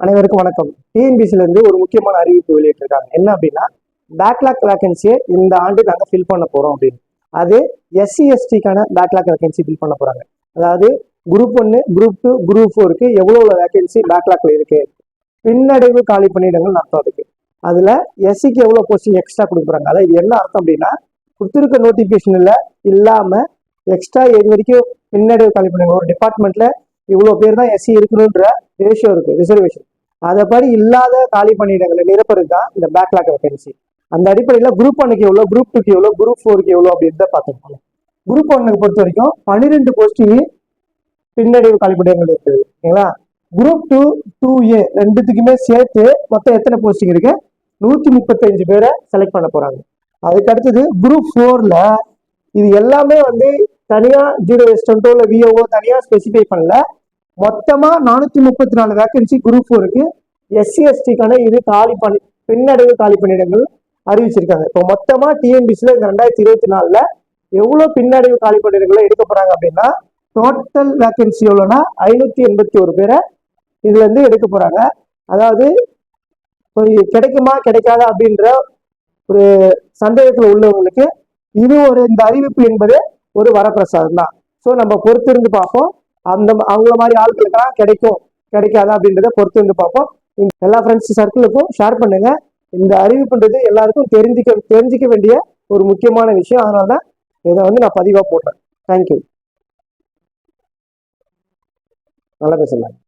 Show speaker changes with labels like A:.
A: அனைவருக்கும் வணக்கம். டிஎன்பிசில இருந்து ஒரு முக்கியமான அறிவிப்பு வெளியிட்டிருக்காங்க. என்ன அப்படின்னா, பேக்லாக் வேகன்சியை இந்த ஆண்டு நாங்கள் ஃபில் பண்ண போறோம் அப்படின்னு. அது SC/STக்கான பேக்லாக் வேகன்சி ஃபில் பண்ண போறாங்க. அதாவது குரூப் 1, குரூப் 2, குரூப் 4க்கு எவ்வளவு வேகன்சி பேக்லாக்ல இருக்கு, பின்னடைவு காலி பணியிடங்கள் அர்த்தம் அதுக்கு. அதுல SCக்கு எவ்வளவு போஸ்டிங் எக்ஸ்ட்ரா கொடுக்குறாங்க. அதாவது இது என்ன அர்த்தம் அப்படின்னா, கொடுத்துருக்க நோட்டிபிகேஷன்ல இல்லாம எக்ஸ்ட்ரா இது வரைக்கும் பின்னடைவு காலி பணியிடங்கள் ஒரு டிபார்ட்மெண்ட்ல இவ்வளவு பேர் தான் SC இருக்கணும்ன்ற ரேஷியோ இருக்கு, ரிசர்வேஷன். அதைப்படி இல்லாத காலி பணியிடங்களை நிரப்புறது தான் இந்த பேக்லாக் வேகன்சி. அந்த அடிப்படையில் குரூப் 1க்கு எவ்வளோ, குரூப் 2க்கு எவ்வளோ, குரூப் 4க்கு எவ்வளோ அப்படின்னு பார்த்துருக்கோம். குரூப் 1க்கு பொறுத்த வரைக்கும் 12 போஸ்டிங் பின்னடைவு காலி பணியிடங்கள் இருக்குது. ஓகேங்களா? குரூப் 2, 2A ரெண்டுத்துக்குமே சேர்த்து மொத்தம் எத்தனை போஸ்டிங் இருக்கு? 135 பேரை செலக்ட் பண்ண போறாங்க. அதுக்கு அடுத்தது குரூப் 4ல இது எல்லாமே தனியா ஜீரோ எஸ்டோ இல்ல விஓஓ தனியா ஸ்பெசிஃபை பண்ணல. மொத்தமா 434 வேகன்சி குரூப் 4க்கு SC/STக்கான இது காலி பண்ணி பின்னடைவு காலி பணியிடங்கள் அறிவிச்சிருக்காங்க. இப்போ மொத்தமா டிஎன்பிசில இந்த 2024ல எவ்வளவு பின்னடைவு காலி பணியிடங்களை எடுக்க போறாங்க அப்படின்னா, டோட்டல் வேகன்சி எவ்வளவுனா 581 பேரை இதுல இருந்து எடுக்க போறாங்க. அதாவது கிடைக்குமா கிடைக்காதா அப்படின்ற ஒரு சந்தேகத்துல உள்ளவங்களுக்கு இது இந்த அறிவிப்பு என்பது ஒரு வரப்பிரசாதம் தான். ஸோ நம்ம பொறுத்திருந்து பார்ப்போம். அவங்கள மாதிரி ஆட்களுக்கெல்லாம் கிடைக்கும் கிடைக்காதா அப்படின்றத பொறுத்திருந்து பார்ப்போம். எல்லா ஃப்ரெண்ட்ஸ் சர்க்கிளுக்கும் ஷேர் பண்ணுங்க. இந்த அறிவிப்புன்றது எல்லாருக்கும் தெரிஞ்சிக்க வேண்டிய ஒரு முக்கியமான விஷயம். அதனால தான் இதை நான் பதிவாக போடுறேன். தேங்க்யூ. நல்லா பேசலாம்.